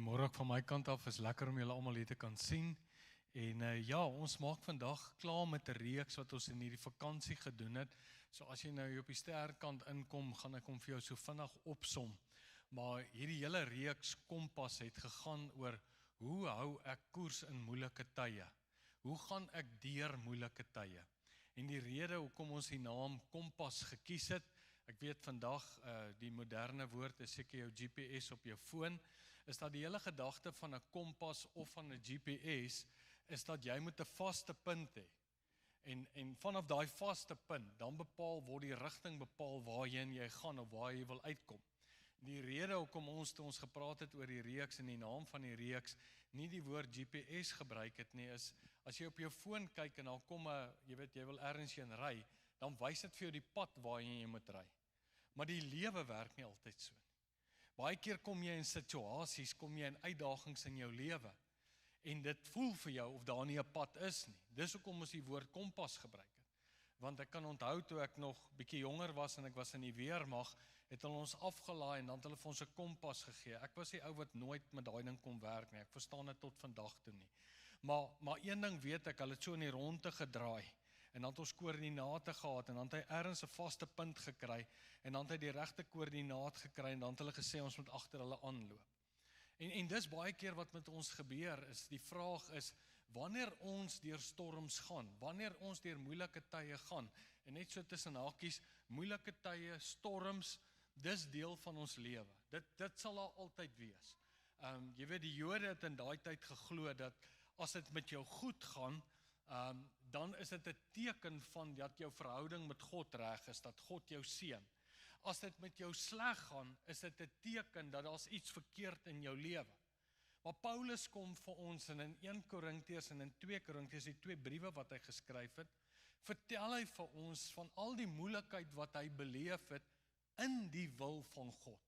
Goeiemôre ook van my kant af, is lekker om julle almal hier te kan sien. En ja, ons maak vandag klaar met 'n reeks wat ons in hierdie vakansie gedoen het. So as jy nou hier op die sterkant inkom, gaan ek hom vir jou so vinnig opsom. Maar hierdie hele reeks Kompas het gegaan oor hoe hou ek koers in moeilike tye? Hoe gaan ek deur moeilike tye? En die rede hoekom ons die naam Kompas gekies het, ek weet vandag die moderne woord is seker jou GPS op jou foon, is dat die hele gedagte van 'n kompas of van 'n GPS is dat jy moet 'n vaste punt hê. En vanaf daai vaste punt, dan word die rigting bepaal waarheen jy gaan of waar jy wil uitkom. Die rede hoekom toe ons gepraat het oor die reeks en die naam van die reeks nie die woord GPS gebruik het nie, is as jy op jou foon kyk en dan kom jy wil ergens heen ry, dan wys dit vir jou die pad waarheen jy moet ry. Maar die lewe werk nie altyd so nie. Baie keer kom jy in situasies, kom jy in uitdagings in jou lewe en dit voel vir jou of daar nie 'n pad is nie. Dis hoekom ons die woord kompas gebruik het. Want ek kan onthou toe ek nog bietjie jonger was en ek was in die weermag, het hulle ons afgelaai en dan het hulle vir ons 'n kompas gegee. Ek was die ou wat nooit met daai ding kon werk nie. Ek verstaan dit tot vandag toe nie. Maar een ding weet ek, hulle het so in die ronde gedraai. En dan het ons koördinate gehad en dan het hy ergens 'n vaste punt gekry en dan het hy die regte koördinaat gekry en dan het hulle gesê ons moet agter hulle aanloop. En dis baie keer wat met ons gebeur is, die vraag is, wanneer ons deur storms gaan, wanneer ons deur moeilike tye gaan, en net so tussen hakies, moeilike tye, storms, dis deel van ons lewe. Dit sal daar altyd wees. Jy weet, die Jode het in daai tyd geglo dat as dit met jou goed gaan, dan is dit 'n teken van dat jou verhouding met God reg is, dat God jou seën. As dit met jou sleg gaan, is dit 'n teken dat daar's iets verkeerd in jou lewe. Maar Paulus kom vir ons en in 1 Korintiërs en in 2 Korintiërs, die 2 briewe wat hy geskryf het, vertel hy vir ons van al die moeilikheid wat hy beleef het in die wil van God.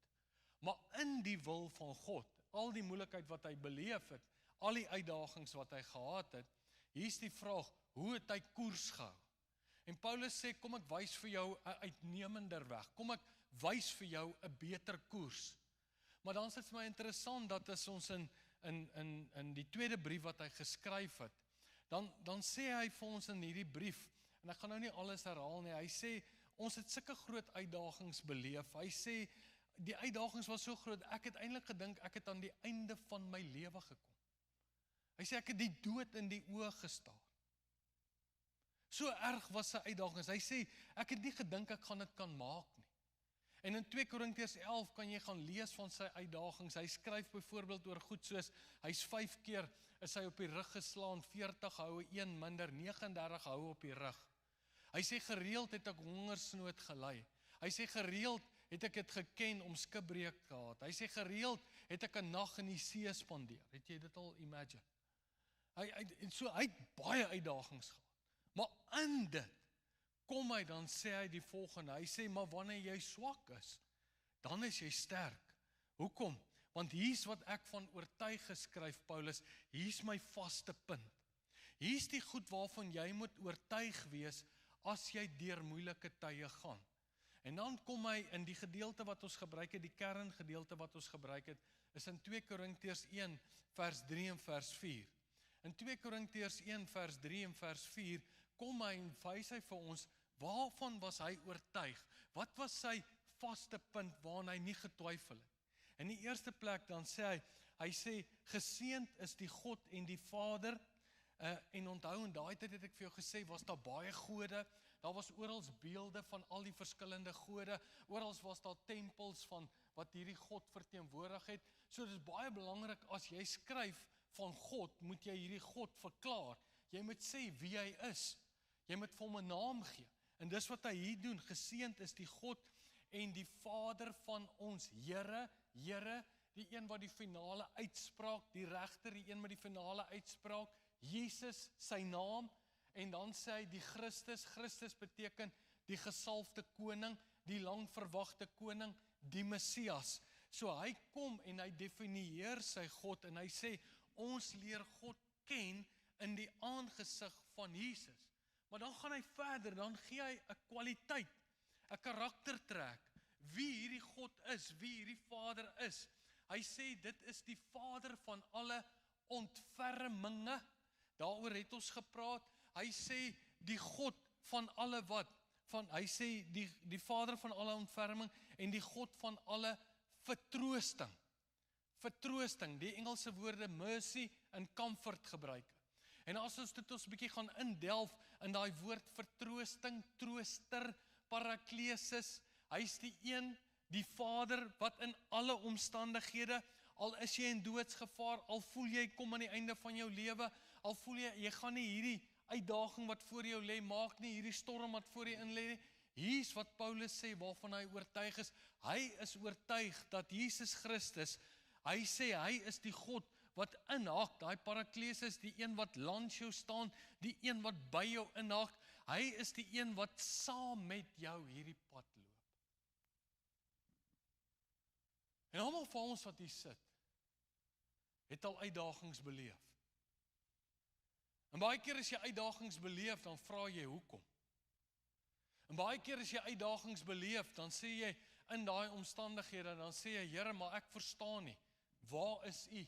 Maar in die wil van God, al die moeilikheid wat hy beleef het, al die uitdagings wat hy gehad het, hier is die vraag, hoe het hy koers gehou? En Paulus sê, kom ek wys vir jou 'n uitnemender weg, kom ek wys vir jou 'n beter koers. Maar dan is dit vir my interessant dat as ons in die tweede brief wat hy geskryf het, dan sê hy vir ons in hierdie brief, en ek gaan nou nie alles herhaal nie, hy sê, ons het sulke groot uitdagings beleef, hy sê, die uitdagings was so groot, ek het eintlik gedink, ek het aan die einde van my lewe gekom. Hy sê, ek het die dood in die oë gestaar. So erg was sy uitdagings. Hy sê, ek het nie gedink ek gaan dit kan maak nie. En in 2 Korintiërs 11 kan jy gaan lees van sy uitdagings. Hy skryf byvoorbeeld oor goed soos, hy's 5 keer is hy op die rug geslaan, 40 houe, 1 minder, 39 houe op die rug. Hy sê, gereeld het ek hongersnood gelei. Hy sê, gereeld het ek dit geken om skipbreuk gehad. Hy sê, gereeld het ek 'n nag in die see spandeer. Het jy dit al imagine? Hy het baie uitdagings gehad. Maar in dit, kom hy dan sê hy die volgende, hy sê, maar wanneer jy swak is, dan is jy sterk. Hoekom? Want hier's wat ek van oortuig geskryf, Paulus, hier's my vaste punt. Hier's die goed waarvan jy moet oortuig wees, as jy deur moeilike tye gaan. En dan kom hy in die gedeelte wat ons gebruik het, die kerngedeelte wat ons gebruik het, is in 2 Korintiërs 1, vers 3 en vers 4. In 2 Korintiërs 1 vers 3 en vers 4 kom hy en wys hy vir ons, waarvan was hy oortuig? Wat was sy vaste punt waaraan hy nie getwyfel het? In die eerste plek dan sê hy sê, geseënd is die God en die Vader, en onthou in daai tyd het ek vir jou gesê, was daar baie gode, daar was oral beelde van al die verskillende gode, oral was daar tempels van wat hierdie God verteenwoordig het, so dit is baie belangrik, as jy skryf van God, moet jy hierdie God verklaar, jy moet sê wie hy is, jy moet vir hom 'n naam gee, en dis wat hy hier doen, geseënd is die God en die Vader van ons Here, die een wat die finale uitspraak, die regter, die een met die finale uitspraak, Jesus, sy naam, en dan sê hy die Christus beteken die gesalfde koning, die lang verwagte koning, die Messias. So hy kom en hy definieer sy God en hy sê, ons leer God ken in die aangesig van Jesus. Maar dan gaan hy verder, dan gee hy 'n kwaliteit, 'n karaktertrek, wie hierdie God is, wie hierdie Vader is. Hy sê, dit is die Vader van alle ontferminge. Daaroor het ons gepraat. Hy sê, die God van alle wat? Hy sê, die Vader van alle ontferming en die God van alle vertroosting. Vertroosting, die Engelse woorde mercy en comfort gebruik. En as ons dit ons 'n bietjie gaan indelf in daai woord vertroosting, trooster, paraklesis, hy's die een, die Vader wat in alle omstandighede, al is jy in doodsgevaar, al voel jy kom aan die einde van jou lewe, al voel jy gaan nie hierdie uitdaging wat voor jou lê maak nie, hierdie storm wat voor jou in lê nie. Hier's wat Paulus sê waarvan hy oortuig is. Hy is oortuig dat Jesus Christus, hy sê hy is die God wat inhaak, daai paraklesis, die een wat langs jou staan, die een wat by jou inhaak, hy is die een wat saam met jou hierdie pad loop. En almal van ons wat hier sit, het al uitdagings beleef. En baie keer as jy uitdagings beleef, dan vra jy hoekom. En baie keer as jy uitdagings beleef, dan sê jy in daai omstandighede, dan sê jy, Here, maar ek verstaan nie. Waar is U?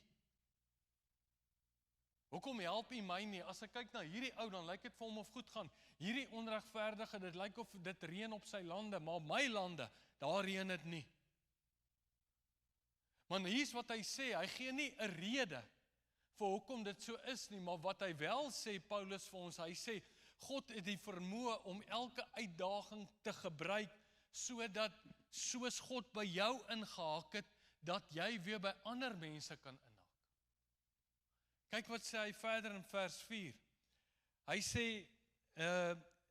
Hoekom help U my nie? As ek kyk na hierdie ou, dan lyk dit vir hom of goed gaan. Hierdie onregverdige, dit lyk of dit reën op sy lande, maar my lande, daar reën dit nie. Maar hier's wat hy sê, hy gee nie 'n rede vir hoekom dit so is nie, maar wat hy wel sê, Paulus vir ons, hy sê, God het die vermoë om elke uitdaging te gebruik, sodat, soos God by jou ingehaak het, dat jy weer by ander mense kan inhaak. Kyk wat sê hy verder in vers 4. Hy sê,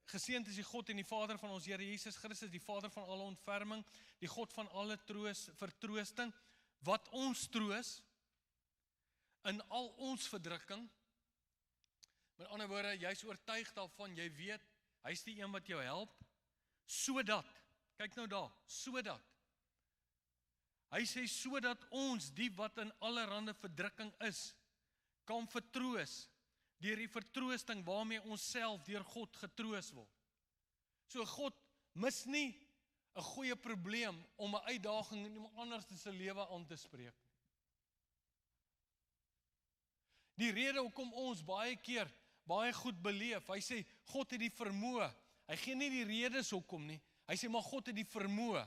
geseënd is die God en die Vader van ons Here Jesus Christus, die Vader van alle ontferming, die God van alle vertroosting, wat ons troos in al ons verdrukking. Met ander woorde, jy's oortuig daarvan, jy weet, hy's die een wat jou help, sodat, kyk nou daar, sodat, hy sê, sodat ons, die wat in allerhande verdrukking is, kan vertroos, deur die vertroosting waarmee ons self deur God getroos word. So God mis nie 'n goeie probleem om 'n uitdaging in iemand anders se lewe aan te spreek. Die rede hoekom ons baie keer baie goed beleef, hy sê, God het die vermoë, hy gee nie die redes hoekom nie, hy sê, maar God het die vermoë,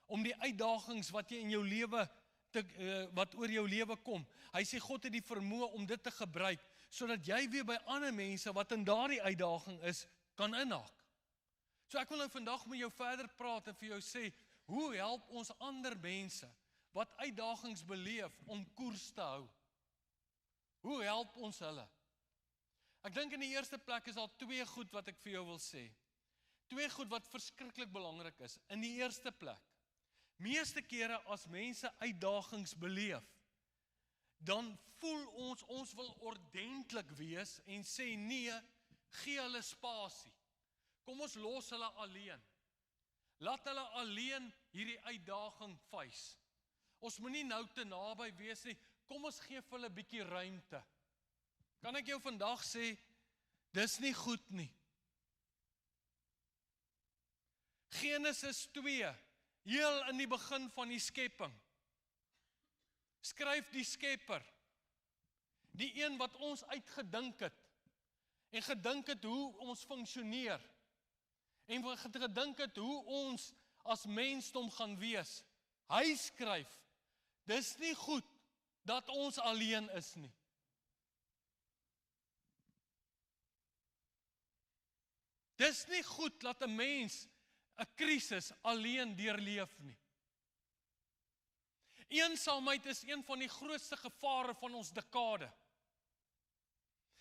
om die uitdagings wat jy in jou lewe, wat oor jou lewe kom, hy sê, God het die vermoë om dit te gebruik, sodat jy weer by ander mense, wat in daardie uitdaging is, kan inhaak. So ek wil nou vandag met jou verder praat en vir jou sê, hoe help ons ander mense, wat uitdagings beleef, om koers te hou? Hoe help ons hulle? Ek dink in die eerste plek is daar 2 goed wat ek vir jou wil sê. 2 goed wat verskriklik belangrik is. In die eerste plek, meeste kere as mense uitdagings beleef, dan voel ons wil ordentlik wees en sê nee, gee hulle spasie. Kom ons los hulle alleen. Laat hulle alleen hierdie uitdaging face. Ons moenie nou te naby wees nie. Kom ons gee vir hulle 'n bietjie ruimte. Kan ek jou vandag sê, dis nie goed nie. Genesis 2, heel in die begin van die skepping, skryf die Skepper, die een wat ons uitgedink het, en gedink het hoe ons funksioneer, en gedink het hoe ons as mensdom gaan wees. Hy skryf, dis nie goed dat ons alleen is nie. Dis nie goed dat 'n mens 'n krisis alleen deurleef nie. Eensaamheid is een van die grootste gevare van ons dekade.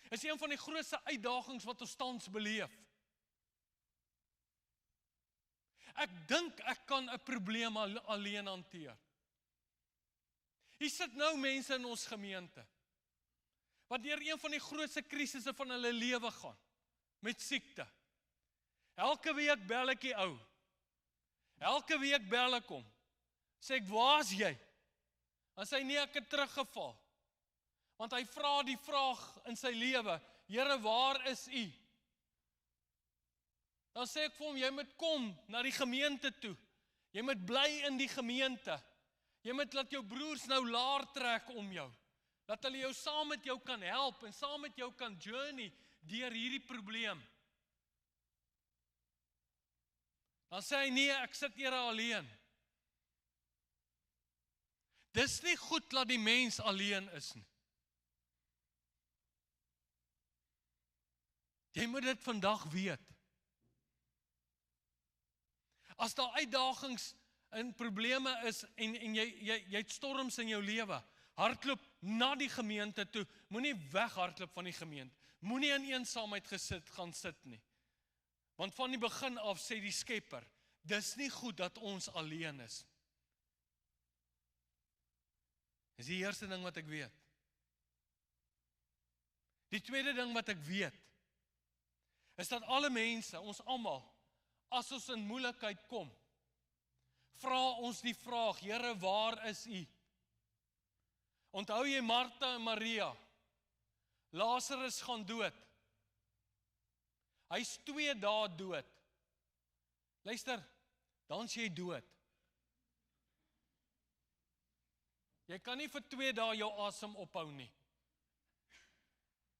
Is een van die grootste uitdagings wat ons tans beleef. Ek dink ek kan 'n probleem alleen hanteer. Hier sit nou mense in ons gemeente, wat deur een van die grootste krisisse van hulle lewe gaan, met siekte. Elke week bel ek die ou. Elke week bel ek hom. Sê ek, waar is jy? Dan sê hy, nee, ek het teruggeval. Want hy vra die vraag in sy lewe, Here, waar is U? Dan sê ek vir hom, jy moet kom na die gemeente toe. Jy moet bly in die gemeente. Jy moet laat jou broers nou laer trek om jou. Dat hulle jou saam met jou kan help en saam met jou kan journey deur hierdie probleem. Dan sê hy, nee, ek sit eerder alleen. Dis nie goed dat die mens alleen is nie. Jy moet dit vandag weet. As daar uitdagings en probleme is en jy het storms in jou lewe, hardloop na die gemeente toe, moenie weghardloop van die gemeente. Moenie in eensaamheid gaan sit nie. Want van die begin af sê die Skepper, dis nie goed dat ons alleen is. Dis die eerste ding wat ek weet. Die tweede ding wat ek weet, is dat alle mense, ons almal, as ons in moeilikheid kom, vra ons die vraag, Here, waar is U? Onthou jy Martha en Maria? Lazarus gaan dood. Hy's 2 dae dood. Luister, dan's jy dood. Jy kan nie vir 2 dae jou asem ophou nie.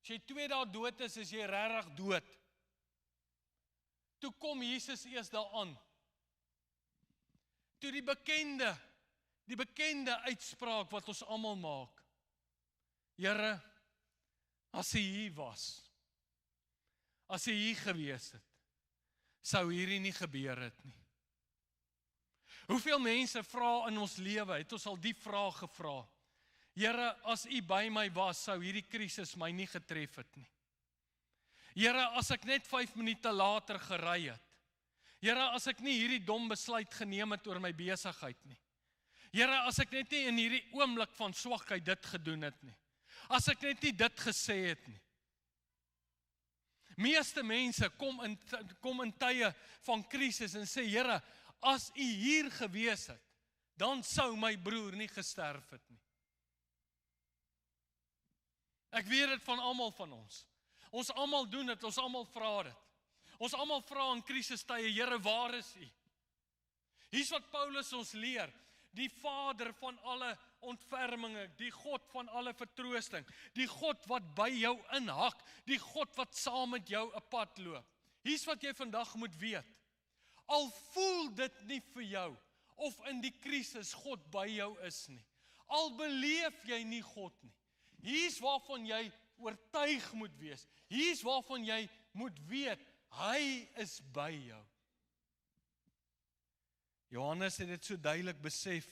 As jy 2 dae dood is jy regtig dood. Toe kom Jesus eers daaraan. Toe die bekende uitspraak wat ons almal maak. Here, as U hier was, as U hier gewees het, sou hierdie nie gebeur het nie. Hoeveel mense vra in ons lewe, het ons al die vraag gevra, Here, as U by my was, sou hierdie krisis my nie getref het nie. Here, as ek net 5 minute later gery het. Here, as ek nie hierdie dom besluit geneem het oor my besigheid nie. Here, as ek net nie in hierdie oomblik van swakheid dit gedoen het nie. As ek net nie dit gesê het nie. Meeste mense kom in tye van krisis en sê, Here, as U hier gewees het, dan sou my broer nie gesterf het nie. Ek weet dit van almal van ons. Ons almal doen dit, ons almal vra dit. Ons almal vra in krisistye, Here, waar is U? Hier's wat Paulus ons leer. Die Vader van alle ontferminge, die God van alle vertroosting, die God wat by jou inhak, die God wat saam met jou 'n pad loop. Hier's wat jy vandag moet weet. Al voel dit nie vir jou, of in die krisis God by jou is nie. Al beleef jy nie God nie. Hier's waarvan jy oortuig moet wees. Hier's waarvan jy moet weet, hy is by jou. Johannes het dit so duidelik besef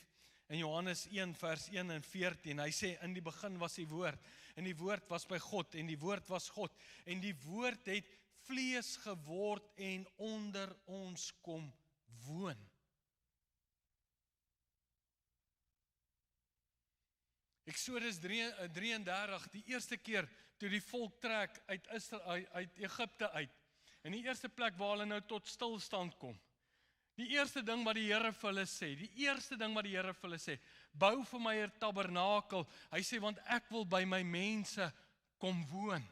in Johannes 1 vers 1 en 14. Hy sê, in die begin was die woord, en die woord was by God, en die woord was God, en die woord het vlees geword en onder ons kom woon. Eksodus 33, die eerste keer toe die volk trek uit Egipte uit, en die eerste plek waar hulle nou tot stilstand kom. Die eerste ding wat die Here vir hulle sê, bou vir my 'n tabernakel. Hy sê, want ek wil by my mense kom woon.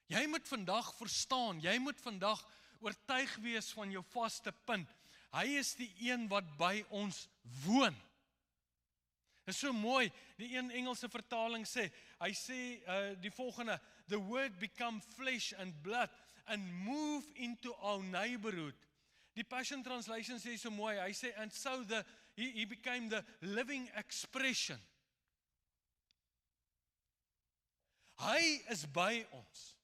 Jy moet vandag verstaan, jy moet vandag oortuig wees van jou vaste punt. Hy is die een wat by ons woon. Dit is so mooi, die een Engelse vertaling sê, hy sê die volgende, the word become flesh and blood and move into our neighborhood. Die Passion Translation sê so mooi, hy sê, and so he became the living expression. Hy is by ons.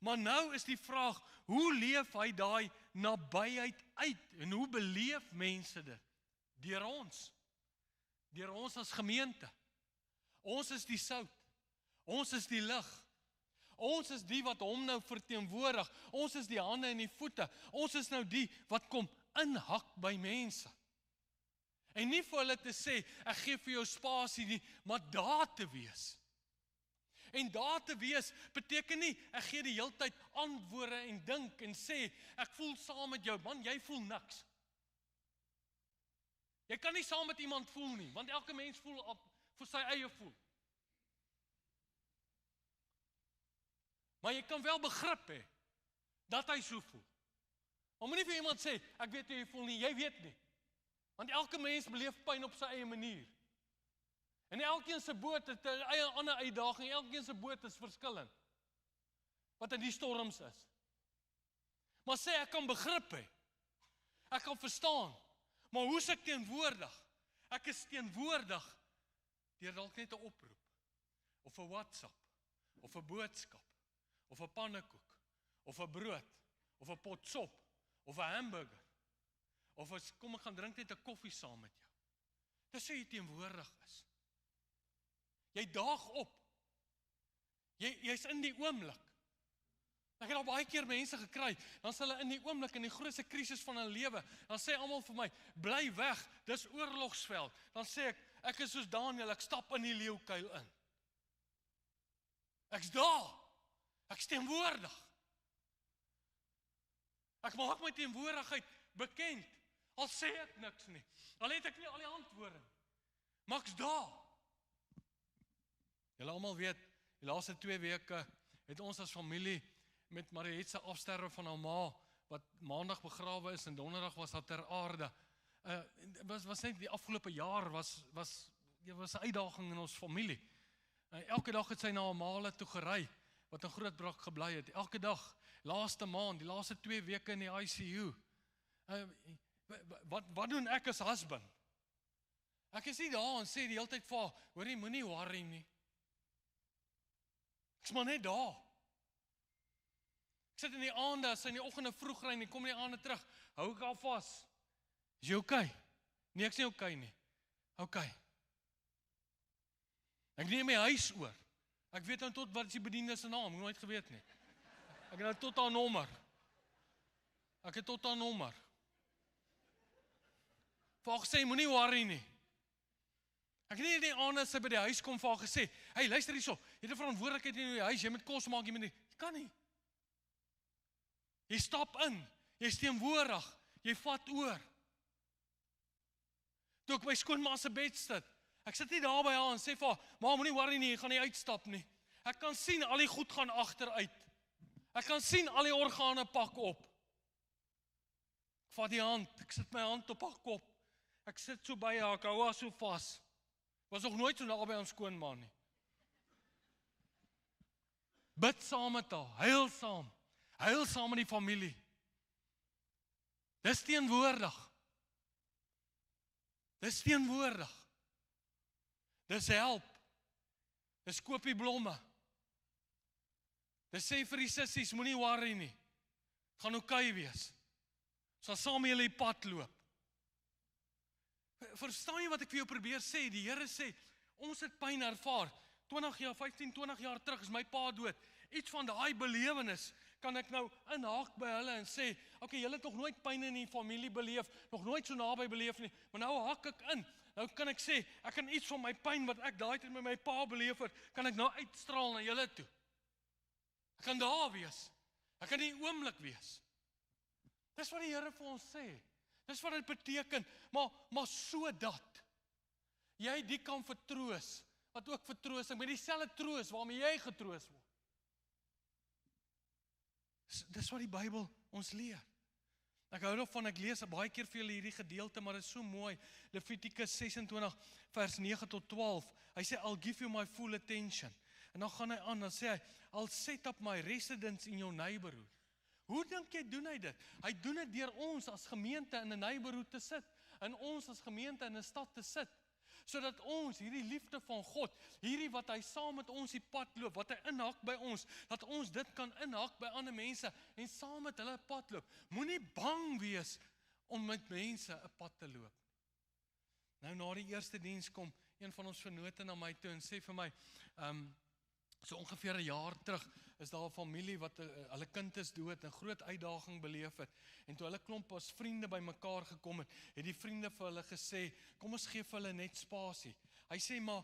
Maar nou is die vraag, hoe leef hy daai nabyheid uit? En hoe beleef mense dit? Deur ons as gemeente. Ons is die sout. Ons is die lig. Ons is die wat hom nou verteenwoordig. Ons is die hande en die voete. Ons is nou die wat kom inhak by mense. En nie vir hulle te sê, ek gee vir jou spasie nie, maar daar te wees. En daar te wees beteken nie, ek gee die hele tyd antwoorde en dink en sê, ek voel saam met jou, man, jy voel niks. Jy kan nie saam met iemand voel nie, want elke mens voel op vir sy eie voel. Maar jy kan wel begrip hê, dat hy so voel. Maar moenie vir iemand sê, ek weet hoe jy voel nie, jy weet nie. Want elke mens beleef pyn op sy eie manier. En elkeen se boot het 'n eie ander uitdaging, elkeen se boot is verskillend. Wat in die storms is. Maar sê ek kan begrip hê. Ek kan verstaan. Maar hoe is ek teenwoordig? Ek is teenwoordig deur dalk net 'n oproep, of 'n WhatsApp, of 'n boodskap, of 'n pannekoek, of 'n brood, of 'n pot sop, of 'n hamburger, of as kom ek gaan drink net 'n koffie saam met jou. Dis hoe jy teenwoordig is. Jy daag op. Jy's in die oomblik. Ek het al baie keer mense gekry, dan is hulle in die oomblik in die grootste krisis van hulle lewe. Dan sê almal vir my, bly weg, dis oorlogsveld. Dan sê ek is soos Daniël, ek stap in die leeukuil in. Ek's daar. Ek's teenwoordig. Ek maak my teenwoordigheid bekend. Al sê ek niks nie. Al het ek nie al die antwoorde nie. Maar ek's daar. Julle almal weet, die laaste 2 weke het ons as familie met Mariette se afsterwe van haar ma, wat maandag begrawe is en donderdag was haar ter aarde. Was net die afgelope jaar was 'n uitdaging in ons familie. Elke dag het sy na haar ma toe gery, wat in Grootbrak gebly het. Elke dag, laaste maand, die laaste 2 weke in die ICU. Wat doen ek as husband? Ek is nie daar en sê die hele tyd vir haar, hoorie, moenie worry nie. Ek's maar net daar. Ek sit in die aande, as sy in die oggende vroeg ry en ek kom in die aande terug, hou ek al vas. Is jy okay? Nee, ek's nie okay nie. Okay. Ek neem my huis oor. Ek weet nou tot wat is die bediende se naam, ek het nooit geweet nie. Ek het nou tot haar nommer. Ek het tot haar nommer. Vir haar gesê, moenie worry nie. Ek het nie in die aande as sy by die huis kom vir haar gesê, hey, luister hierso, jy het 'n verantwoordelikheid in die huis, jy moet kos maak, jy kan nie. Jy stap in, jy is teenwoordig, jy vat oor. Toe ek by skoonma se bed sit, ek sit nie daar by haar en sê vir haar, ma, moenie worry nie, jy gaan nie uitstap nie. Ek kan sien, al die goed gaan agteruit. Ek kan sien, al die organe pak op. Ek vat die hand, ek sit my hand op haar kop. Ek sit so by haar, ek hou haar so vas. Was nog nooit so naby aan skoonma nie. Bid saam met haar, huil saam met die familie. Dis teenwoordig. Dis teenwoordig. Dis help. Dis koopie blomme. Dis sê vir die sissies, moenie worry nie. Gaan okay wees. Sal saam met julle die pad loop. Verstaan jy wat ek vir jou probeer sê? Die Here sê, ons het pyn ervaar. 15-20 jaar terug is my pa dood. Iets van daai belewenis kan ek nou inhaak by hulle en sê, okay, julle het nog nooit pyn in die familie beleef, nog nooit so naby beleef nie, maar nou haak ek in. Nou kan ek sê, ek kan iets van my pyn wat ek daai tyd met my pa beleef het, kan ek nou uitstraal na julle toe. Ek kan daar wees. Ek kan in die oomblik wees. Dis wat die Here vir ons sê. Dis wat dit beteken, maar sodat jy die kan vertroos, wat ook vertroosting, met dieselfde troos waarmee jy getroos word. Dis wat die Bybel ons leer. Ek hou daarvan, ek lees baie keer vir julle hierdie gedeelte, maar dit is so mooi. Levitikus 26 vers 9 tot 12. Hy sê, I'll give you my full attention. En dan gaan hy aan, dan sê hy, I'll set up my residence in your neighborhood. Hoe dink jy doen hy dit? Hy doen dit deur ons as gemeente in 'n neighborhood te sit, en ons as gemeente in 'n stad te sit, sodat ons hierdie liefde van God, hierdie wat hy saam met ons die pad loop, wat hy inhak by ons, dat ons dit kan inhak by ander mense en saam met hulle pad loop. Moenie bang wees om met mense 'n pad te loop. Nou na die eerste diens kom een van ons vennote na my toe en sê vir my, so ongeveer 'n jaar terug is daar 'n familie wat hulle kind is dood, 'n groot uitdaging beleef het. En toe hulle klomp as vriende bymekaar gekom het, het die vriende vir hulle gesê, kom ons gee vir hulle net spasie. Hy sê, maar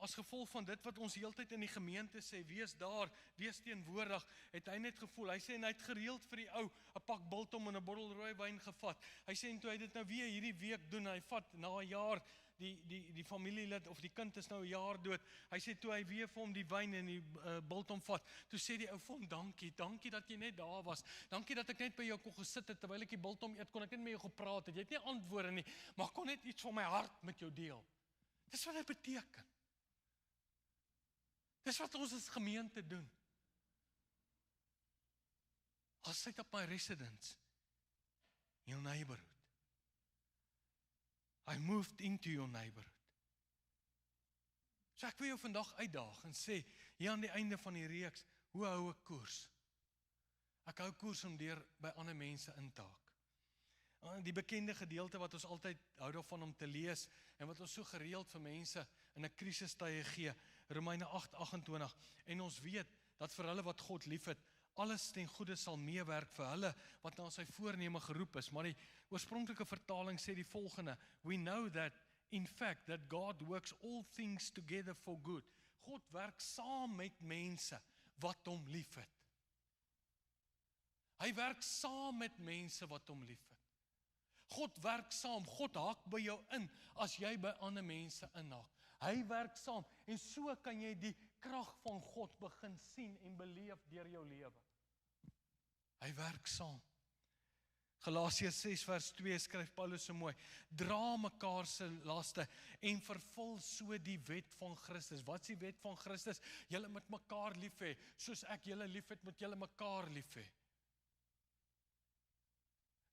as gevolg van dit wat ons heeltyd in die gemeente sê, wees daar, wees teenwoordig, het hy net gevoel, hy sê, en hy het gereeld vir die ou 'n pak biltong en 'n bottel rooiwyn gevat. Hy sê, en toe hy dit nou weer hierdie week doen, hy vat na 'n jaar, die familielid of die kind is nou 'n jaar dood. Hy sê toe hy weer vir hom die wyn en die biltong vat, toe sê die ou vir hom, dankie dat jy net daar was. Dankie dat ek net by jou kon gesit het terwyl ek die biltong eet, kon ek net met jou gepraat het. Jy het nie antwoorde nie, maar ek kon net iets van my hart met jou deel. Dis wat dit beteken. Dis wat ons as gemeente doen. I'll set up my residence in your neighborhood. I moved into your neighborhood. So ek wil jou vandag uitdaag en sê, hier aan die einde van die reeks, hoe hou ek koers? Ek hou koers om deur by ander mense in te haak. Die bekende gedeelte wat ons altyd hou daarvan om te lees, en wat ons so gereeld vir mense in 'n krisistye gee, Romeine 8:28, en ons weet, dat vir hulle wat God liefhet, alles ten goeie sal meewerk vir hulle, wat na sy voorneme geroep is, maar die oorspronklike vertaling sê die volgende, we know that, in fact, that God works all things together for good. God werk saam met mense, wat hom liefhet. Hy werk saam met mense wat hom liefhet. God werk saam, God haak by jou in, as jy by ander mense inhaak. Hy werk saam, en so kan jy die krag van God begin sien en beleef deur jou lewe. Hy werk saam. Galasiërs 6 vers 2 skryf Paulus so mooi, dra mekaar se laste en vervul so die wet van Christus. Wat is die wet van Christus? Julle moet mekaar lief hê, soos ek julle liefhet, moet julle mekaar lief hê.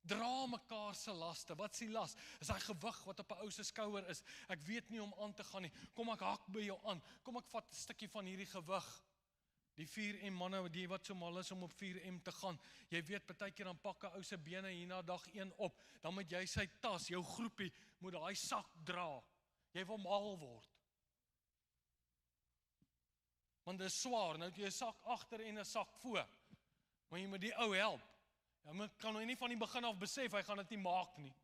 Dra mekaar se laste. Wat is die las? Is daai gewig wat op 'n ou se skouer is. Ek weet nie om aan te gaan nie. Kom ek hak by jou aan. Kom ek vat 'n stukkie van hierdie gewig. Die 4M manne, die wat so mal is om op 4M te gaan. Jy weet, partykeer dan pak 'n ou se bene hier na dag 1 op. Dan moet jy sy tas, jou groepie, moet daai sak dra. Jy wil mal word. Want dit is swaar. Nou het jy 'n sak agter en 'n sak voor. Maar jy moet die ou help. Ja, maar kan hy nie van die begin af besef, hy gaan dit nie maak nie.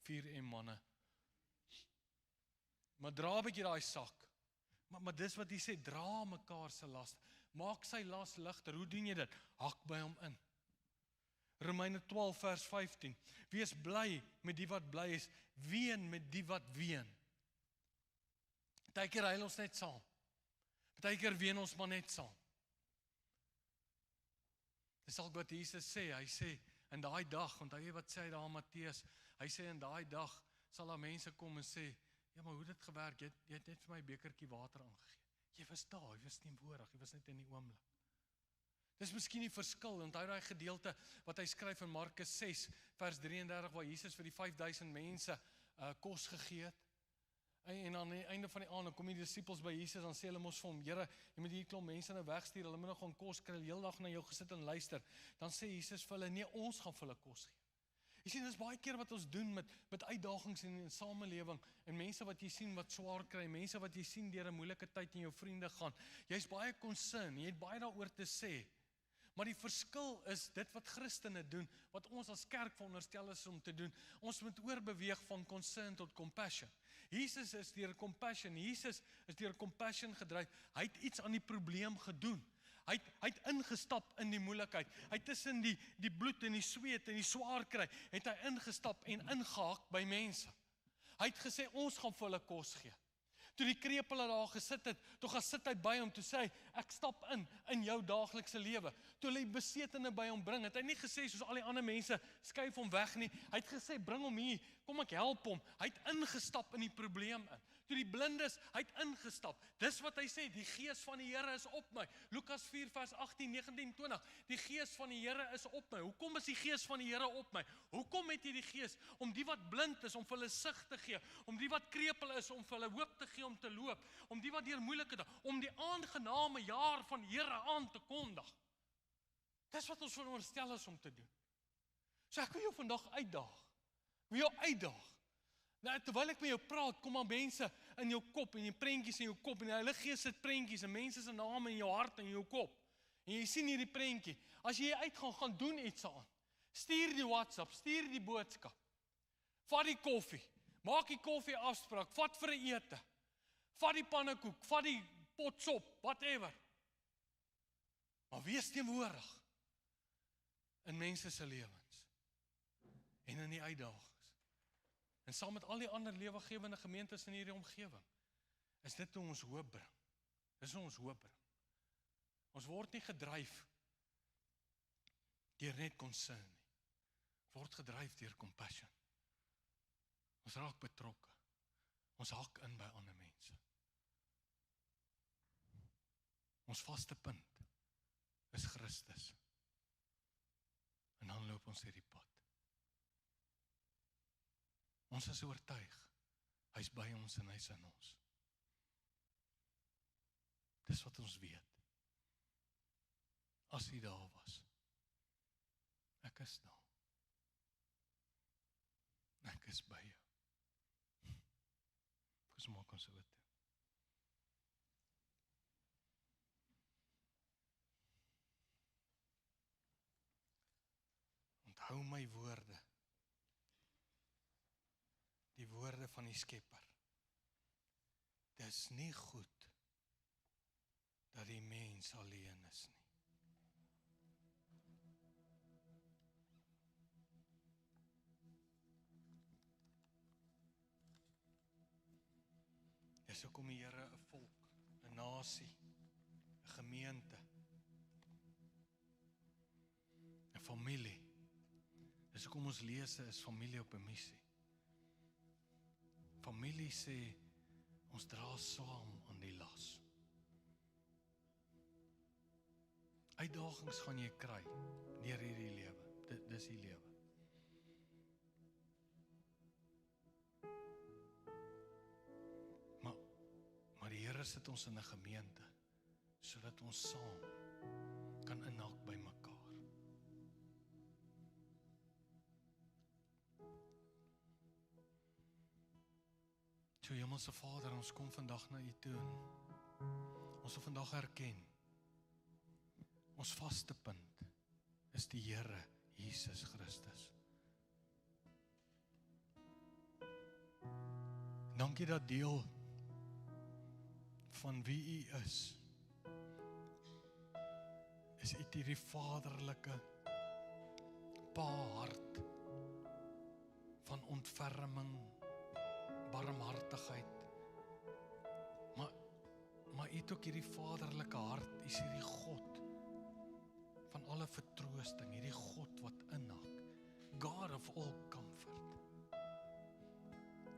4M manne. Maar dra 'n bietjie daai sak. Maar dis wat hy sê, dra mekaar se las. Maak sy las ligter. Hoe doen jy dit? Hak by hom in. Romeine 12 vers 15. Wees bly met die wat bly is. Ween met die wat ween. Partykeer huil ons net saam. Partykeer ween ons maar net saam. Dis al wat Jesus sê, hy sê, in daai dag, onthou jy wat sê hy daar in Matteus, hy sê in daai dag, sal daar mense kom en sê, ja maar hoe het dit gewerk, jy het net vir my 'n bekertjie water aangegee, jy was daar, jy was teenwoordig, jy was net in die oomblik. Dis miskien die verskil, onthou daai gedeelte, wat hy skryf in Markus 6, vers 33, waar Jesus vir die 5000 mense kos gegee het, en aan die einde van die aand, dan kom die disippels by Jesus, dan sê hulle mos vir hom, Here, jy moet hier klomp mense nou wegstuur, hulle moet nog gaan kos kry, heel dag na jou gesit en luister. Dan sê Jesus vir hulle, nee, ons gaan vir hulle kos gee. Jy sien, dis baie keer wat ons doen met uitdagings in die samelewing, en mense wat jy sien wat swaar kry, mense wat jy sien deur 'n moeilike tyd in jou vriende gaan. Jy's baie concerned, jy het baie daaroor te sê. Maar die verskil is dit wat Christene doen, wat ons as kerk veronderstel is om te doen. Ons moet oorbeweeg van concern tot compassion. Jesus is deur compassion, Jesus is deur compassion gedryf. Hy het iets aan die probleem gedoen. Hy het ingestap in die moeilikheid. Hy het tussen die bloed en die sweet en die swaar kry, het hy ingestap en ingehaak by mense. Hy het gesê, ons gaan vir hulle kos gee. Toe die krepele daar gesit het, toe gaan sit hy by hom, toe sê hy, ek stap in jou daaglikse lewe. Toe hy besetene by hom bring, het hy nie gesê soos al die ander mense, skuif hom weg nie. Hy het gesê, bring hom hier, kom ek help hom. Hy het ingestap in die probleem in. Toe die blindes, hy het ingestap. Dis wat hy sê, die gees van die Here is op my. Lukas 4 vers 18, 19, 20. Die gees van die Here is op my. Hoekom is die gees van die Here op my? Hoekom het hy die gees? Om die wat blind is, om vir hulle sig te gee. Om die wat krepeel is, om vir hulle hoop te gee om te loop. Om die wat deur moeilike dae, om die aangename jaar van die Here aan te kondig. Dis wat ons veronderstel is om te doen. So ek wil jou vandag uitdaag. Ek wil jou uitdaag. Nou, terwyl ek met jou praat, kom maar mense in jou kop, en die prentjies in jou kop, en die Heilige Gees sit prentjies, en mense se name in jou hart en jou kop. En jy sien hierdie prentjie. As jy uitgaan, gaan doen iets aan. Stuur die WhatsApp, stuur die boodskap. Vat die koffie. Maak die koffie afspraak, vat vir 'n ete. Vat die pannekoek, vat die pot sop, whatever. Maar wees teenwoordig in mense se lewens en in die uitdagings. En saam met al die ander lewegewende gemeentes in hierdie omgewing, is dit hoe ons hoop bring. Dis hoe ons hoop bring. Ons word nie gedryf deur net concern nie. Ons word gedryf deur compassion. Ons raak betrokke. Ons hak in by ander mense. Ons vaste punt is Christus. En dan loop ons hierdie pad. Ons is oortuig, hy's by ons en hy's in ons. Dis wat ons weet. As hy daar was, ek is daar. Ek is by jou. Kom maak ons oor toe. Onthou my woorde. Die woorde van die Skepper. Dis nie goed dat die mens alleen is nie. Dis hoekom die Here 'n volk, 'n nasie, 'n gemeente, 'n familie. Dis hoekom ons lese is familie op 'n missie. Familie sê, ons dra saam aan die las. Uitdagings gaan jy kry deur hierdie lewe. Dis die lewe. Maar die Here sit ons in 'n gemeente, sodat ons saam kan inhak by mekaar. So Hemelse Vader, ons kom vandag na U toe en ons wil vandag erken, ons vaste punt is die Here Jesus Christus. Dankie dat deel van wie U is U hierdie vaderlike pa-hart van ontferming, barmhartigheid. Maar U het ook hierdie vaderlike hart, U is hierdie God van alle vertroosting, hierdie God wat inhak, God of all comfort.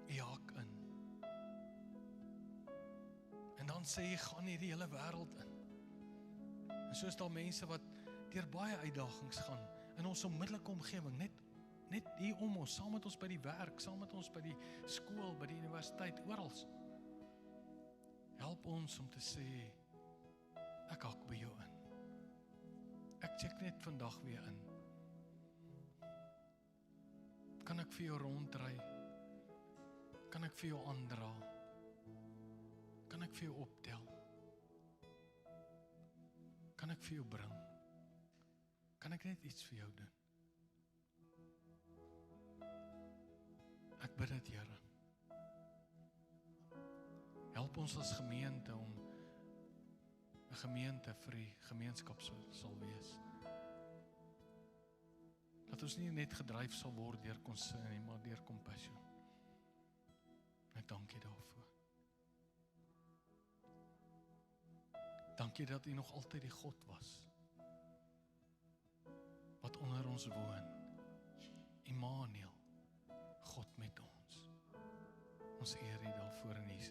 U hak in. En dan sê jy, gaan hierdie hele wêreld in. En so is daar mense wat deur baie uitdagings gaan, in ons onmiddellike omgewing, net hier om ons, saam met ons by die werk, saam met ons by die skool, by die universiteit, oral. Help ons om te sê, ek hak by jou in. Ek check net vandag weer in. Kan ek vir jou rondry? Kan ek vir jou aandra? Kan ek vir jou optel? Kan ek vir jou bring? Kan ek net iets vir jou doen? Ek bid dit, Here. Help ons as gemeente om 'n gemeente vir die gemeenskap sal wees. Dat ons nie net gedryf sal word deur concern nie, maar deur compassion. Ek dank U daarvoor. Dankie dat U nog altyd die God was wat onder ons woon. Immanuel, God met ons. Ons eer U daarvoor in Jesus.